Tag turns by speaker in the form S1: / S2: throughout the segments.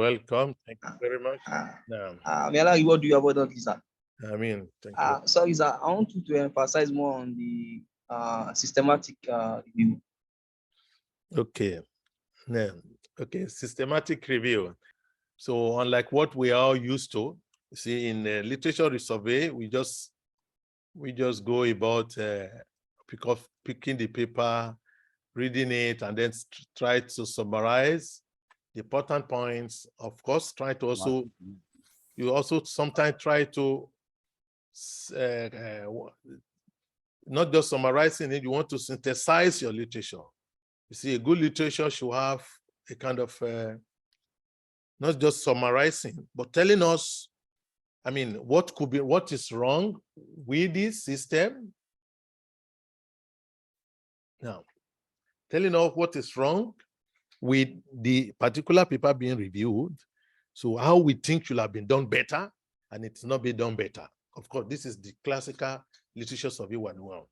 S1: welcome. Thank you very much.
S2: May Allah reward you abundantly, sir.
S1: I mean, thank you.
S2: Sorry, sir. I want you to emphasize more on the systematic review.
S1: Okay. Yeah. Okay. Systematic review. So unlike what we are used to, see in literature survey, we just go about picking the paper, reading it, and then try to summarize the important points. Of course, try to also, you also sometimes try to not just summarizing it, you want to synthesize your literature. You see, a good literature should have a kind of, not just summarizing, but telling us, I mean, what is wrong with this system. Now, telling us what is wrong with the particular paper being reviewed. So how we think should have been done better, and it's not been done better. Of course, this is the classical literature survey 101,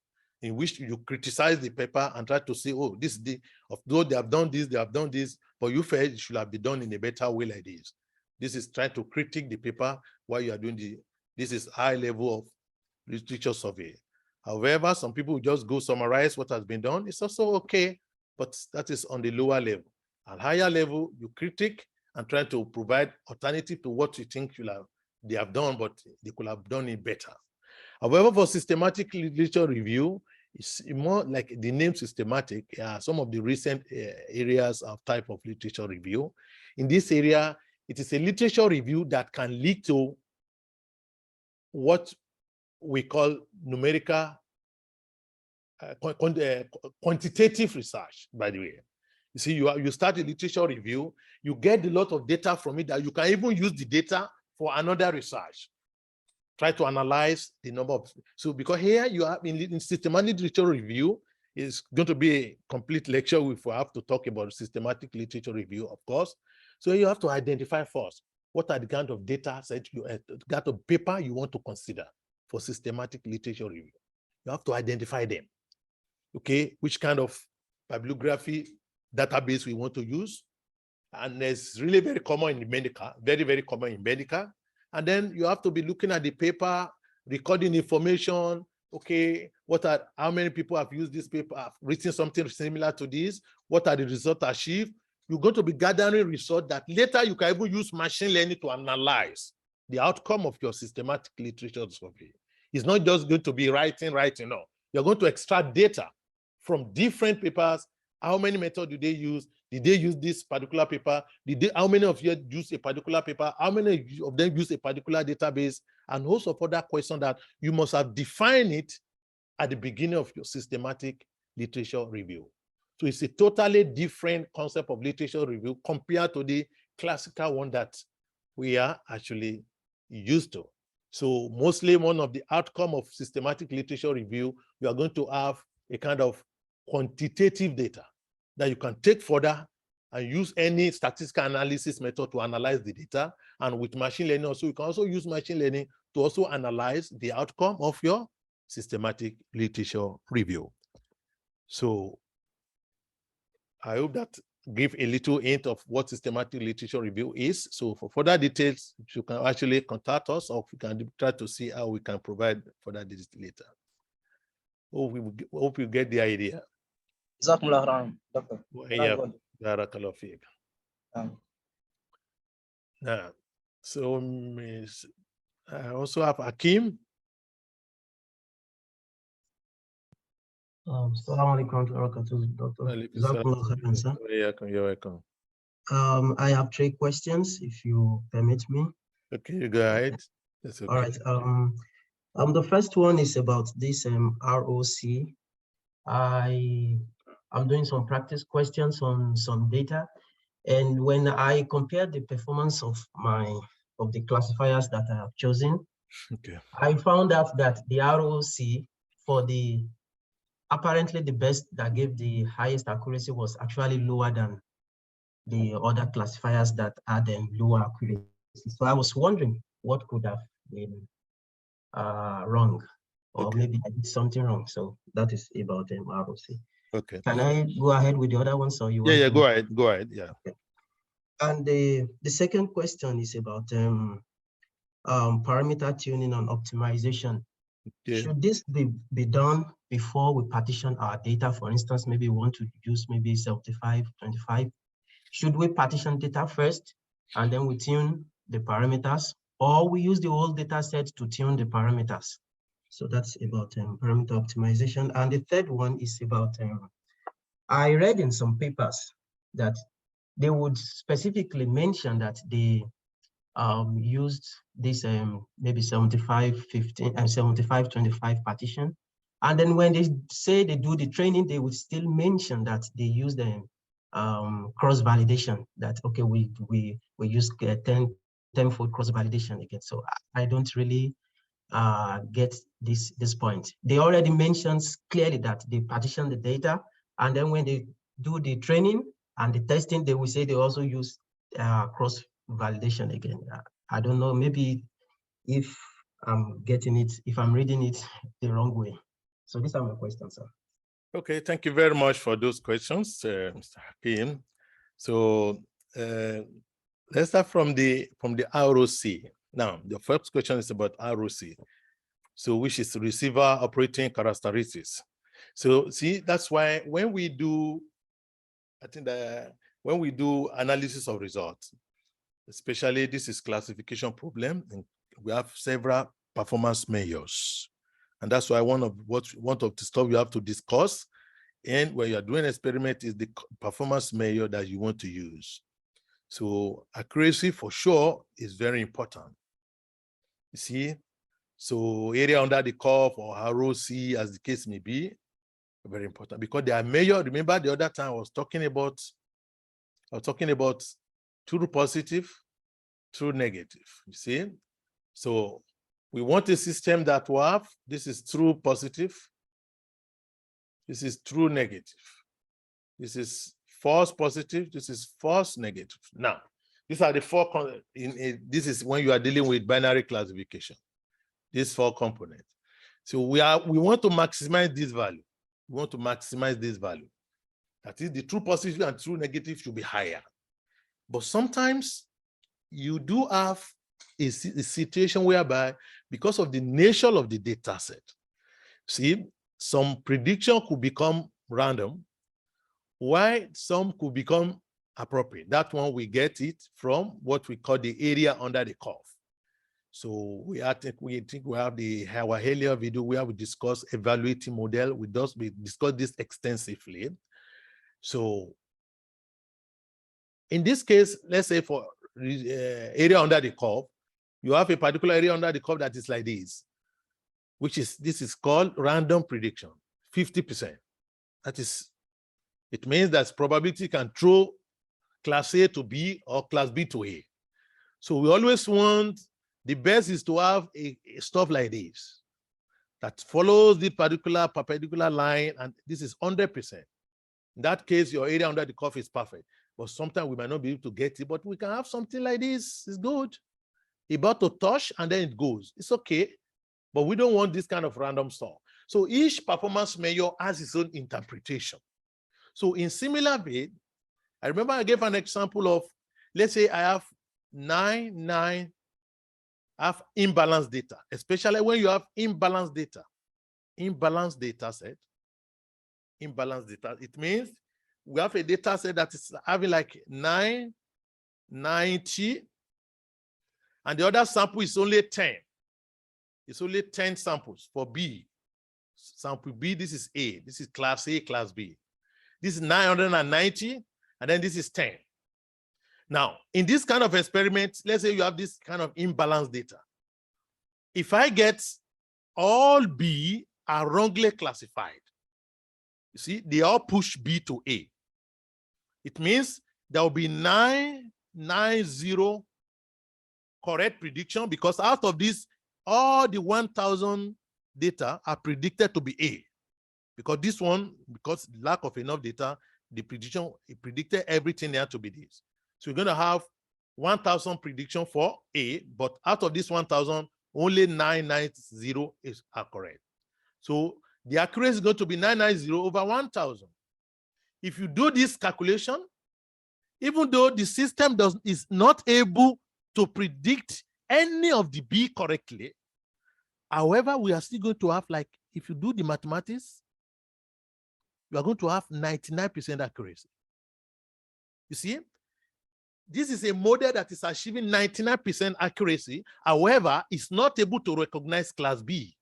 S1: in which you criticize the paper and try to say, oh, this is the, although they have done this, but you felt it should have been done in a better way like this. This is trying to critique the paper while you are doing this is high level of literature survey. However, some people just go summarize what has been done. It's also okay, but that is on the lower level. At higher level, you critique and try to provide alternative to what you think they have done, but they could have done it better. However, for systematic literature review, it's more like the name systematic. Some of the recent areas of type of literature review. In this area, it is a literature review that can lead to what we call numerical, quantitative research, by the way. You see, you start a literature review, you get a lot of data from it that you can even use the data for another research. Try to analyze the number of, so because here you are in systematic literature review, is going to be a complete lecture if we have to talk about systematic literature review, of course. So you have to identify first, what are the kind of data set kind of paper you want to consider for systematic literature review. You have to identify them. Okay, which kind of bibliography database we want to use. And it's really very common in medical, very, very common in medical. And then you have to be looking at the paper, recording information. Okay, how many people have used this paper, have written something similar to this? What are the results achieved? You're going to be gathering results that later you can even use machine learning to analyze the outcome of your systematic literature survey. It's not just going to be writing, no. You're going to extract data from different papers. How many methods do they use? Did they use this particular paper? How many of you use a particular paper? How many of them use a particular database? And host of other questions that you must have defined it at the beginning of your systematic literature review. So it's a totally different concept of literature review compared to the classical one that we are actually used to. So mostly one of the outcome of systematic literature review, you are going to have a kind of quantitative data that you can take further and use any statistical analysis method to analyze the data. And with machine learning also, you can also use machine learning to also analyze the outcome of your systematic literature review. So I hope that give a little hint of what systematic literature review is. So for further details, you can actually contact us, or we can try to see how we can provide further details later. Hope you get the idea. Yeah, barakallahu feek. Now, so I also have Hakim.
S3: Assalamu alaikum warahmatullahi wabarakatuh.
S1: You're welcome.
S3: I have 3 questions, if you permit me.
S1: Okay, go ahead. That's okay.
S3: All right. The first one is about this ROC. I'm doing some practice questions on some data, and when I compare the performance of the classifiers that I have chosen,
S1: okay,
S3: I found out that the ROC for apparently the best that gave the highest accuracy was actually lower than the other classifiers that had lower accuracy. So I was wondering what could have been wrong, or
S1: okay,
S3: maybe I did something wrong. So that is about ROC.
S1: Okay.
S3: Can I go ahead with the other ones, or you want
S1: Yeah,
S3: to...
S1: go ahead. Yeah.
S3: Okay. And the second question is about parameter tuning and optimization.
S1: Okay.
S3: Should this be done before we partition our data? For instance, maybe we want to use maybe 75-25. Should we partition data first and then we tune the parameters, or we use the whole data set to tune the parameters? So that's about parameter optimization. And the third one is about, I read in some papers that they would specifically mention that they used this maybe 75-15 and 75-25 partition. And then when they say they do the training, they would still mention that they use the cross-validation, that, okay, we use 10-fold cross-validation again. So I don't really get this point. They already mentioned clearly that they partition the data, and then when they do the training and the testing, they will say they also use cross-validation again. I don't know, maybe if I'm getting it, if I'm reading it the wrong way. So these are my questions, sir.
S1: Okay, thank you very much for those questions, Mr. Hakim. So let's start from the ROC. Now, the first question is about ROC, so which is receiver operating characteristics. So see, that's why when we do, I think that when we do analysis of results, especially this is classification problem, and we have several performance measures. And that's why one of the stuff you have to discuss, and when you're doing experiment, is the performance measure that you want to use. So accuracy for sure is very important. You see, so area under the curve or ROC, as the case may be, very important, because they are measured. Remember the other time I was talking about true positive, true negative. You see, so we want a system that will have, this is true positive, this is true negative, this is false positive, this is false negative. Now, these are the four, this is when you are dealing with binary classification, these four components. So we want to maximize this value. We want to maximize this value. That is, the true positive and true negative should be higher. But sometimes you do have a situation whereby, because of the nature of the data set, see, some prediction could become random, while some could become appropriate. That one, we get it from what we call the area under the curve. So we think we have our earlier video where we discuss evaluating model. We discussed this extensively. So in this case, let's say for area under the curve, you have a particular area under the curve that is like this, this is called random prediction, 50%. That is, it means that probability can throw class A to B or class B to A. So we always want, the best is to have a stuff like this that follows the perpendicular line, and this is 100%. In that case, your area under the curve is perfect. But sometimes we might not be able to get it, but we can have something like this. It's good. About to touch and then it goes. It's okay. But we don't want this kind of random stuff. So each performance measure has its own interpretation. So in similar vein, I remember I gave an example of, let's say I have have imbalanced data, especially when you have imbalanced data set, imbalanced data. It means we have a data set that is having like 990, and the other sample is only 10. It's only 10 samples for B. Sample B, this is A. This is class A, class B. This is 990, and then this is 10. Now, in this kind of experiment, let's say you have this kind of imbalanced data. If I get all B are wrongly classified, you see, they all push B to A. It means there will be 990 correct prediction, because out of this, all the 1,000 data are predicted to be A. Because this one, because lack of enough data, the prediction, it predicted everything there to be this. So we're going to have 1,000 prediction for A, but out of this 1,000, only 990 are correct. So the accuracy is going to be 990 over 1,000. If you do this calculation, even though the system is not able to predict any of the B correctly, however, we are still going to have, like, if you do the mathematics, you are going to have 99% accuracy. You see, this is a model that is achieving 99% accuracy. However, it's not able to recognize class B.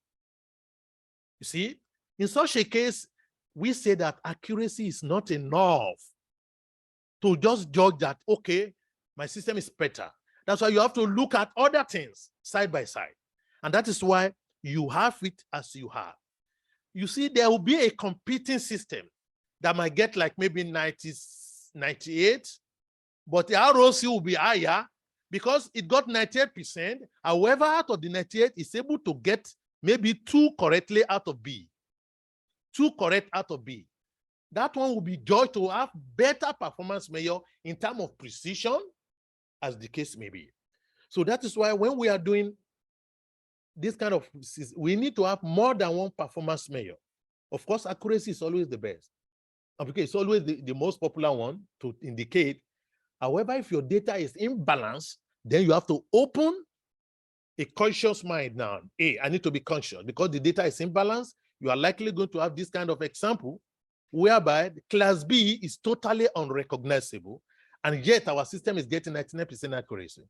S1: You see, in such a case, we say that accuracy is not enough to just judge that, okay, my system is better. That's why you have to look at other things side by side. And that is why you have it as you have. You see, there will be a competing system that might get like maybe 90, 98, but the ROC will be higher because it got 98%. However, out of the 98, it's able to get maybe 2 correctly out of B. 2 correct out of B. That one will be judged to have better performance measure in terms of precision, as the case may be. So that is why when we are doing this kind of, we need to have more than one performance measure. Of course, accuracy is always the best. Okay, it's always the most popular one to indicate. However, if your data is imbalanced, then you have to open a conscious mind now. Hey, I need to be conscious because the data is imbalanced. You are likely going to have this kind of example whereby class B is totally unrecognizable, and yet our system is getting 99% accuracy.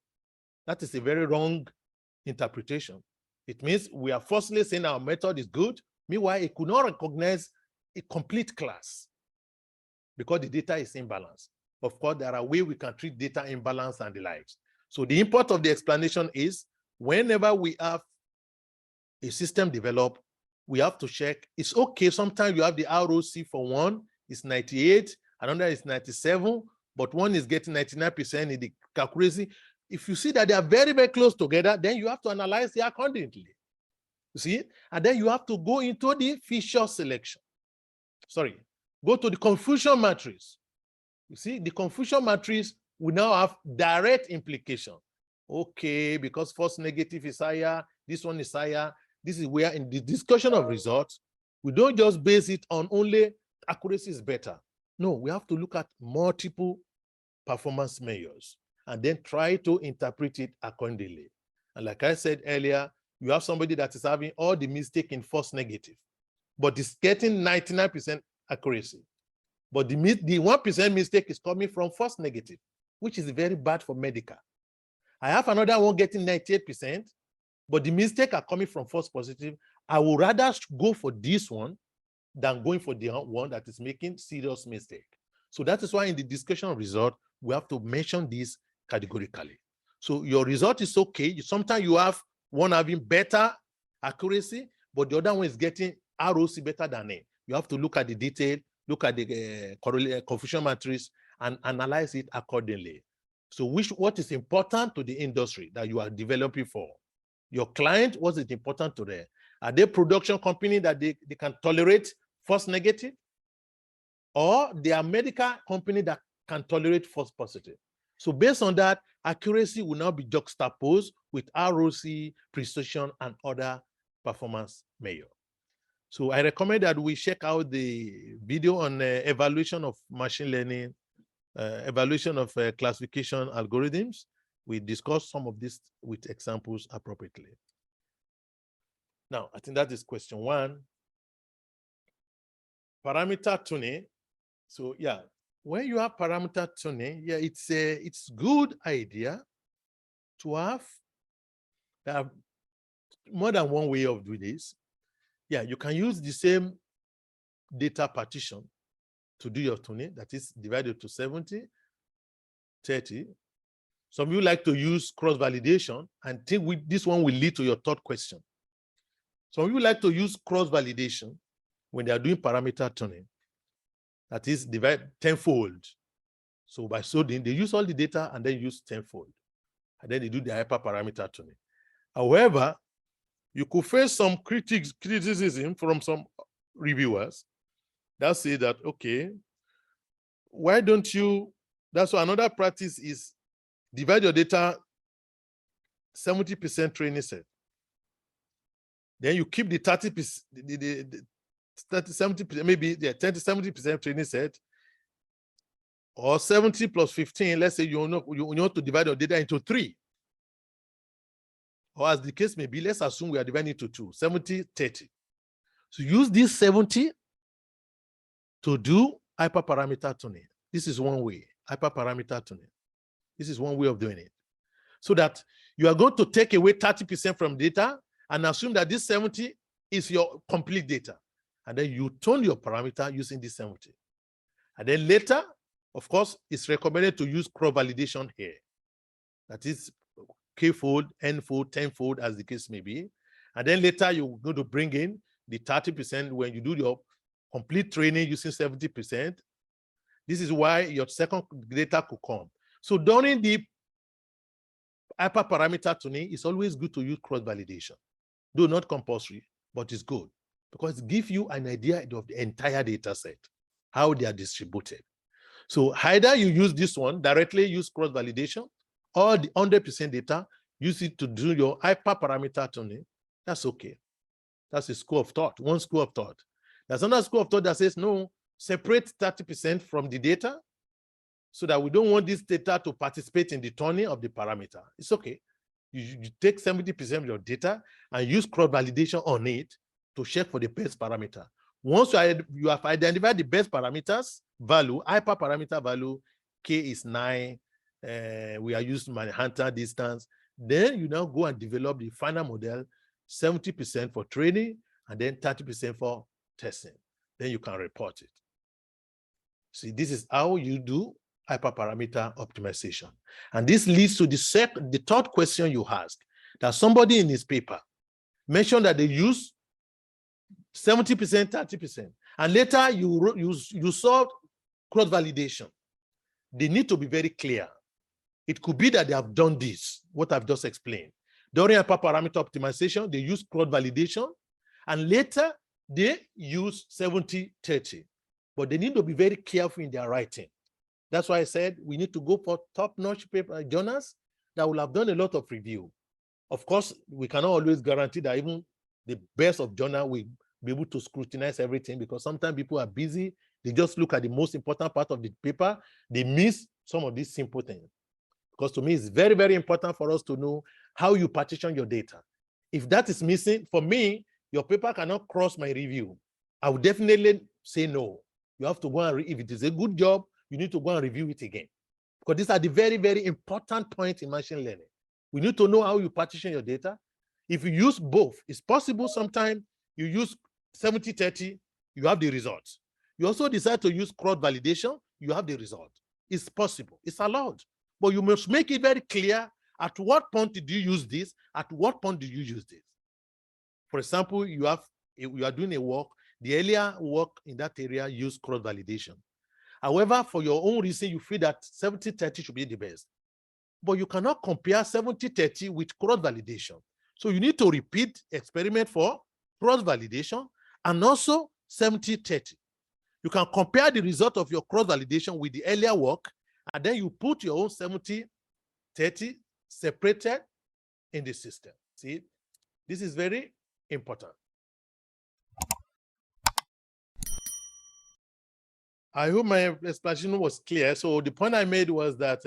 S1: That is a very wrong interpretation. It means we are firstly saying our method is good, meanwhile it could not recognize a complete class because the data is imbalanced. Of course, there are ways we can treat data imbalance and the likes. So the import of the explanation is whenever we have a system developed, we have to check. It's okay. Sometimes you have the ROC for one is 98, another is 97, but one is getting 99% in the accuracy. If you see that they are very, very close together, then you have to analyze it accordingly. You see? And then you have to go into the feature selection. Sorry, go to the confusion matrix. You see, the confusion matrix will now have direct implication. Okay, because false negative is higher, this one is higher. This is where in the discussion of results, we don't just base it on only accuracy is better. No, we have to look at multiple performance measures and then try to interpret it accordingly. And like I said earlier, you have somebody that is having all the mistake in false negative, but is getting 99% accuracy. But the 1% mistake is coming from false negative, which is very bad for medical. I have another one getting 98%, but the mistake are coming from false positive. I would rather go for this one than going for the one that is making serious mistake. So that is why in the discussion of result, we have to mention this categorically. So your result is okay. Sometimes you have one having better accuracy, but the other one is getting ROC better than A. You have to look at the detail, look at the confusion matrix and analyze it accordingly. So what is important to the industry that you are developing for? Your client, what is important to them? Are they production company that they can tolerate false negative? Or they are medical company that can tolerate false positive? So based on that, accuracy will now be juxtaposed with ROC, precision, and other performance measure. So I recommend that we check out the video on evaluation of machine learning, evaluation of classification algorithms. We discuss some of this with examples appropriately. Now, I think that is question 1. Parameter tuning. So yeah, when you have parameter tuning, yeah, it's good idea to have more than one way of doing this. Yeah, you can use the same data partition to do your tuning, that is divided to 70, 30. Some of you like to use cross-validation and think this one will lead to your third question. Some of you like to use cross-validation when they are doing parameter tuning, that is divide tenfold. So by so doing, they use all the data and then use tenfold. And then they do the hyperparameter tuning. However, you could face some criticism from some reviewers that say that, okay, why don't you, that's why another practice is divide your data 70% training set. Then you keep the 30%, the 70%, maybe 10 to 70% training set. or 70 plus 15, let's say you want to divide your data into 3. Or as the case may be, let's assume we are dividing into 2, 70, 30. So use this 70 to do hyperparameter tuning. This is one way, hyperparameter tuning. This is one way of doing it. So that you are going to take away 30% from data and assume that this 70 is your complete data. And then you tune your parameter using this 70. And then later, of course, it's recommended to use cross-validation here. That is K-fold, N-fold, 10-fold, as the case may be. And then later, you're going to bring in the 30% when you do your complete training using 70%. This is why your second data could come. So during the hyperparameter tuning, it's always good to use cross-validation. Though not compulsory, but it's good because it gives you an idea of the entire data set, how they are distributed. So either you use this one, directly use cross-validation, or the 100% data, use it to do your hyperparameter tuning. That's okay. That's a school of thought, one school of thought. There's another school of thought that says, no, separate 30% from the data so that we don't want this data to participate in the tuning of the parameter. It's okay. You take 70% of your data and use cross-validation on it to check for the best parameter. Once you have identified the best parameters, value, hyperparameter value, K is 9, we are using Manhattan distance, then you now go and develop the final model, 70% for training and then 30% for testing. Then you can report it. See, this is how you do hyperparameter optimization. And this leads to the third question you asked, that somebody in his paper mentioned that they use 70%, 30%. And later you saw cross-validation. They need to be very clear. It could be that they have done this, what I've just explained. During hyperparameter optimization, they use cross-validation, and later they use 70, 30. But they need to be very careful in their writing. That's why I said we need to go for top-notch paper journals that will have done a lot of review. Of course, we cannot always guarantee that even the best of journal will be able to scrutinize everything, because sometimes people are busy. They just look at the most important part of the paper. They miss some of these simple things. Because to me, it's very, very important for us to know how you partition your data. If that is missing, for me, your paper cannot cross my review. I would definitely say no. You have to go and if it is a good job, you need to go and review it again. Because these are the very, very important points in machine learning. We need to know how you partition your data. If you use both, it's possible sometimes you use 70, 30, you have the results. You also decide to use cross-validation, you have the result. It's possible, it's allowed. But you must make it very clear at what point did you use this, at what point do you use this. For example, you are doing a work, the earlier work in that area used cross-validation. However, for your own reason, you feel that 70-30 should be the best. But you cannot compare 70-30 with cross-validation. So you need to repeat experiment for cross-validation and also 70-30. You can compare the result of your cross-validation with the earlier work, and then you put your own 70-30 separated in the system. See, this is very important. I hope my explanation was clear. So the point I made was that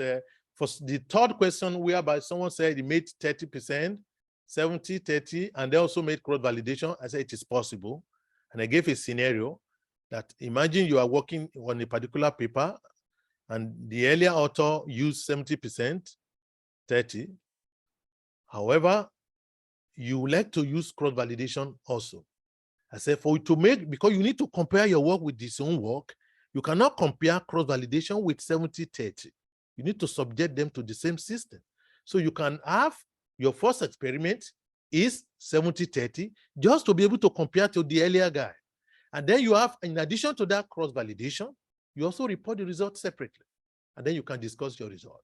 S1: for the third question, whereby someone said he made 30%, 70-30, and they also made cross-validation, I said it is possible. And I gave a scenario that imagine you are working on a particular paper and the earlier author used 70%, 30. However, you would like to use cross-validation also. I said for you to make, because you need to compare your work with this own work, you cannot compare cross-validation with 70-30. You need to subject them to the same system. So you can have your first experiment is 70-30, just to be able to compare to the earlier guy. And then you have, in addition to that cross-validation, you also report the results separately. And then you can discuss your result.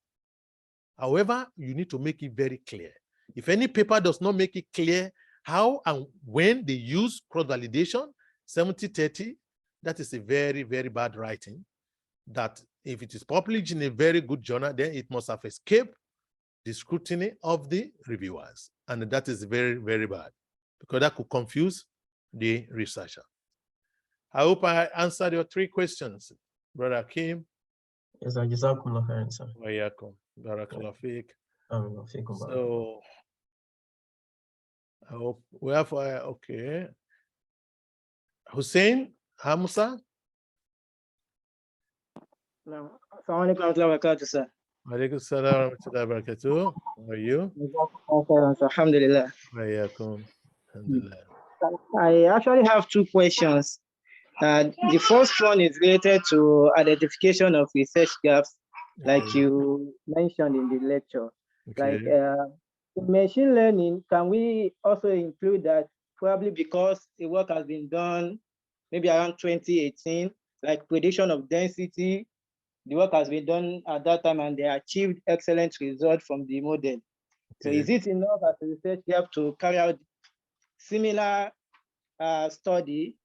S1: However, you need to make it very clear. If any paper does not make it clear how and when they use cross-validation, 70-30, that is a very, very bad writing. That if it is published in a very good journal, then it must have escaped the scrutiny of the reviewers. And that is very, very bad, because that could confuse the researcher. I hope I answered your 3 questions, Brother Kim,
S3: Yes, sir. Jazakumullah khairan, sir.
S1: Wa iyyakum. Barakallahu feek.
S3: Fikum barakallah.
S1: So I hope we have okay. Hussein Hamza.
S4: Assalamu alaikum warahmatullahi wabarakatuh, sir.
S1: Alaikum salam wa rahmatullahi wa barakatuh. How are you?
S4: Alhamdulillah.
S1: Wa iyyakum. Alhamdulillah.
S4: I actually have two questions. The first one is related to identification of research gaps, like
S1: Okay.
S4: you mentioned in the lecture. Like
S1: Okay.
S4: in machine learning, can we also include that probably because the work has been done maybe around 2018, like prediction of density, the work has been done at that time and they achieved excellent results from the model. So
S1: Okay.
S4: is it enough as a research gap to carry out similar study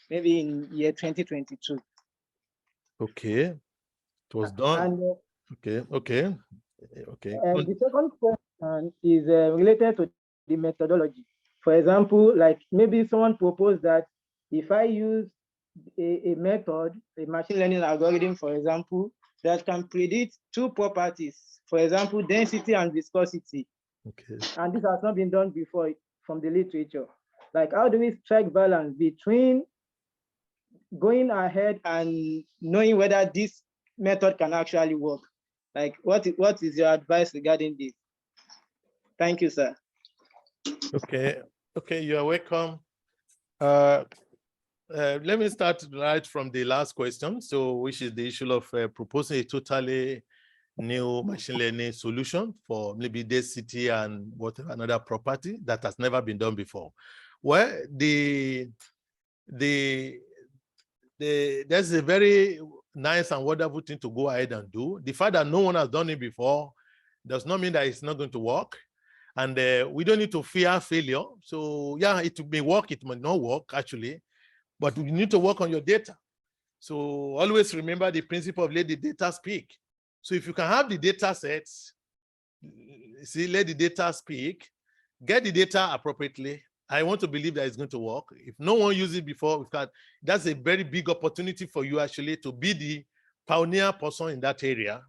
S4: maybe in year 2022?
S1: Okay. It was done.
S4: And
S1: Okay. Okay. Okay.
S4: the second question is related to the methodology. For example, like maybe someone proposed that if I use a method, a machine learning algorithm, for example, that can predict two properties, for example, density and viscosity,
S1: Okay.
S4: and this has not been done before from the literature. Like, how do we strike balance between going ahead and knowing whether this method can actually work? Like, what is your advice regarding this? Thank you, sir.
S1: Okay. Okay. You are welcome. Let me start right from the last question. So, which is the issue of proposing a totally new machine learning solution for maybe density and whatever another property that has never been done before. Well, there's a very nice and wonderful thing to go ahead and do. The fact that no one has done it before does not mean that it's not going to work. And we don't need to fear failure. So yeah, it may work, it may not work actually, but you need to work on your data. So always remember the principle of let the data speak. So if you can have the data sets, see, let the data speak, get the data appropriately. I want to believe that it's going to work. If no one used it before, that's a very big opportunity for you actually to be the pioneer person in that area.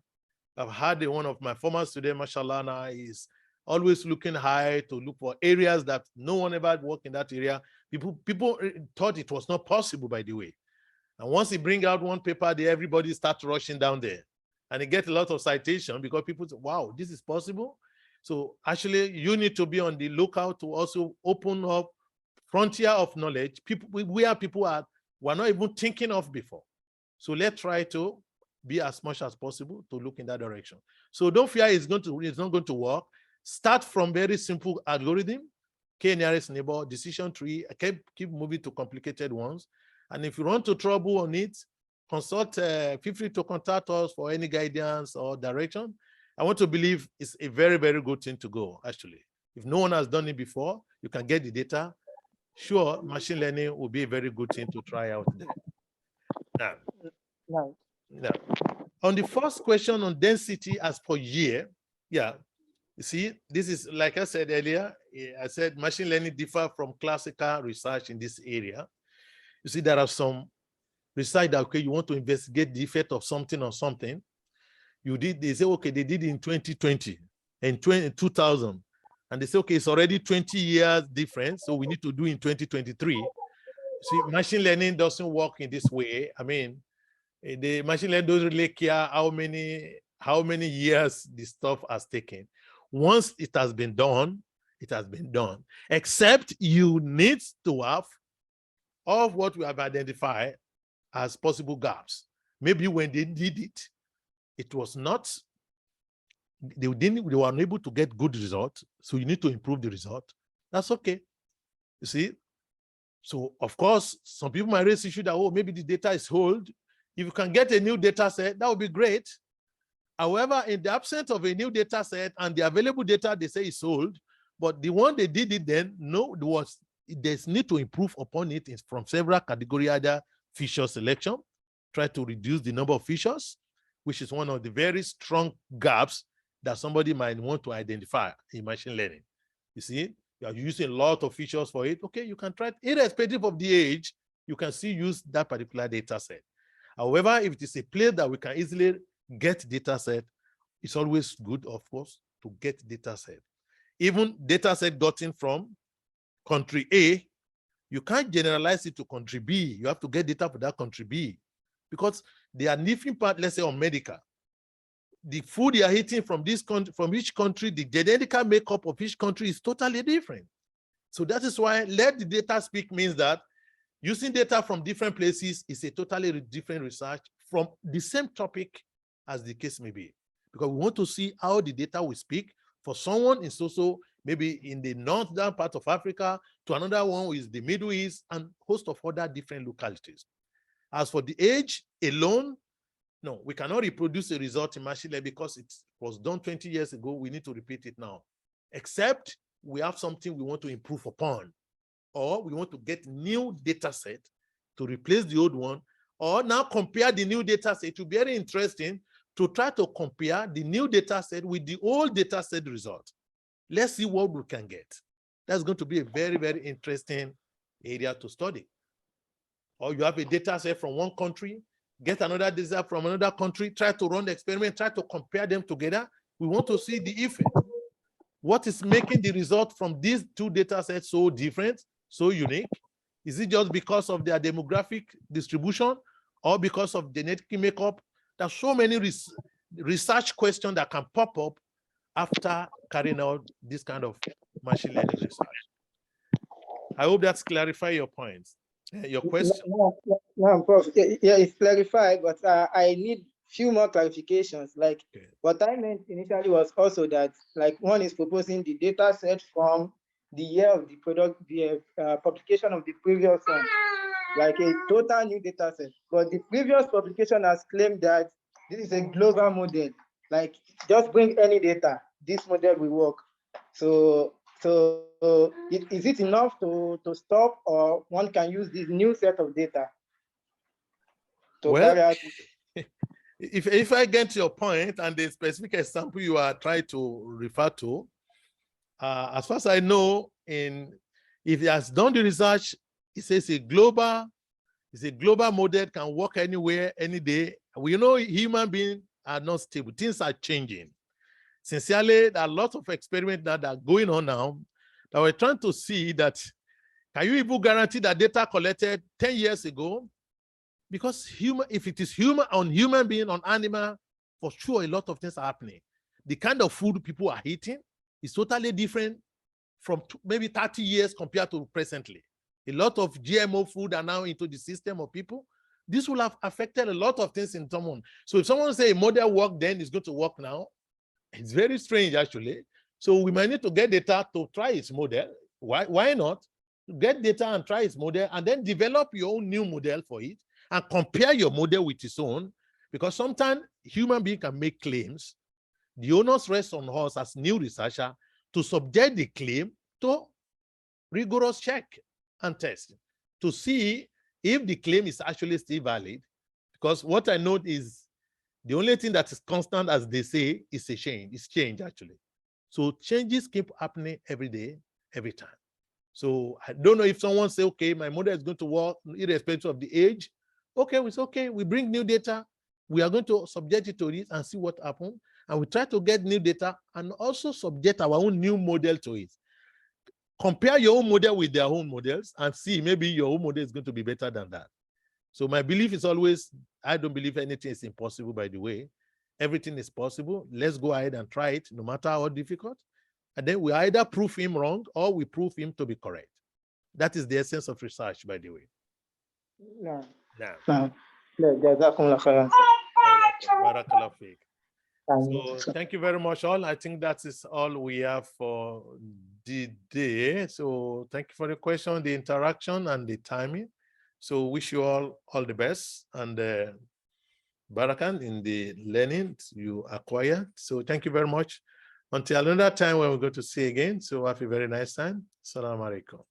S1: I've had one of my former students, mashallah, now is always looking high to look for areas that no one ever worked in that area. People thought it was not possible, by the way. And once he bring out one paper, everybody starts rushing down there. And they get a lot of citation because people say, wow, this is possible. So actually, you need to be on the lookout to also open up frontier of knowledge. Where people were not even thinking of before. So let's try to be as much as possible to look in that direction. So don't fear it's not going to work. Start from very simple algorithm, k-nearest neighbor, decision tree, keep moving to complicated ones. And if you run into trouble on it, consult, feel free to contact us for any guidance or direction. I want to believe it's a very, very good thing to go, actually. If no one has done it before, you can get the data. Sure, machine learning will be a very good thing to try out there. Now, on the first question on density as per year, yeah, you see, this is, like I said earlier, I said machine learning differ from classical research in this area. You see, there are some research that, okay, you want to investigate the effect of something on something. They say, okay, they did it in 2020 and 2000. And they say, okay, it's already 20 years difference, so we need to do in 2023. See, machine learning doesn't work in this way. I mean, the machine learning doesn't really care how many years this stuff has taken. Once it has been done, it has been done. Except you need to have all of what we have identified as possible gaps. Maybe when they did it, it was not, they were unable to get good results. So you need to improve the result. That's okay. You see? So of course, some people might raise the issue that, oh, maybe the data is old. If you can get a new data set, that would be great. However, in the absence of a new data set and the available data, they say is old, but the one they did it then, no, there's need to improve upon it from several categories, either feature selection, try to reduce the number of features, which is one of the very strong gaps that somebody might want to identify in machine learning. You see, you are using a lot of features for it. Okay, you can try it, irrespective of the age, you can still use that particular data set. However, if it is a place that we can easily get data set. It's always good, of course, to get data set. Even data set gotten from country A, you can't generalize it to country B. You have to get data for that country B, because they are different part, let's say on medical. The food you are eating from this country, from each country, the genetic makeup of each country is totally different. So that is why let the data speak means that using data from different places is a totally different research from the same topic as the case may be. Because we want to see how the data will speak for someone is also maybe in the northern part of Africa, to another one who is the Middle East, and host of other different localities. As for the age alone, no, we cannot reproduce a result in machine learning because it was done 20 years ago. We need to repeat it now, except we have something we want to improve upon, or we want to get new data set to replace the old one, or now compare the new data set. It will be very interesting to try to compare the new data set with the old data set result. Let's see what we can get. That's going to be a very, very interesting area to study. Or you have a data set from one country, get another data from another country, try to run the experiment, try to compare them together. We want to see the effect. What is making the result from these two data sets so different, so unique? Is it just because of their demographic distribution or because of genetic makeup? There's so many research questions that can pop up after carrying out this kind of machine learning research. I hope that's clarified your points. Your question?
S4: No, Prof. Yeah, it's clarified, but I need few more clarifications. Like what I meant initially was also that like one is proposing the data set from the year of the product, the publication of the previous one, like a total new data set. But the previous publication has claimed that this is a global model. Like just bring any data, this model will work. So is it enough to stop, or one can use this new set of data to carry out?
S1: If I get your point and the specific example you are trying to refer to, as far as I know, if it has done the research, it says a global model, can work anywhere, any day. We know human beings are not stable. Things are changing. Sincerely, there are lots of experiments that are going on now that we're trying to see that, can you even guarantee that data collected 10 years ago? Because if it is human being, on animal, for sure, a lot of things are happening. The kind of food people are eating is totally different from maybe 30 years compared to presently. A lot of GMO food are now into the system of people. This will have affected a lot of things in someone. So if someone say a model work then, it's going to work now. It's very strange, actually. So we might need to get data to try its model. Why not? Get data and try its model, and then develop your own new model for it, and compare your model with its own, because sometimes human being can make claims. The onus rests on us as new researcher to subject the claim to rigorous check and test to see if the claim is actually still valid. Because what I note is the only thing that is constant, as they say, is a change. It's change, actually. So changes keep happening every day, every time. So I don't know if someone say, okay, my model is going to work irrespective of the age. Okay, it's okay. We bring new data. We are going to subject it to it and see what happens. And we try to get new data and also subject our own new model to it. Compare your own model with their own models and see maybe your own model is going to be better than that. So my belief is always, I don't believe anything is impossible, by the way. Everything is possible. Let's go ahead and try it, no matter how difficult. And then we either prove him wrong or we prove him to be correct. That is the essence of research, by the way.
S4: No.
S1: Yeah. So thank you very much, all. I think that is all we have for the day. So thank you for the question, the interaction, and the timing. So wish you all the best, and Barakan in the learning you acquired. So thank you very much. Until another time when we're going to see again. So have a very nice time. Assalamu alaikum.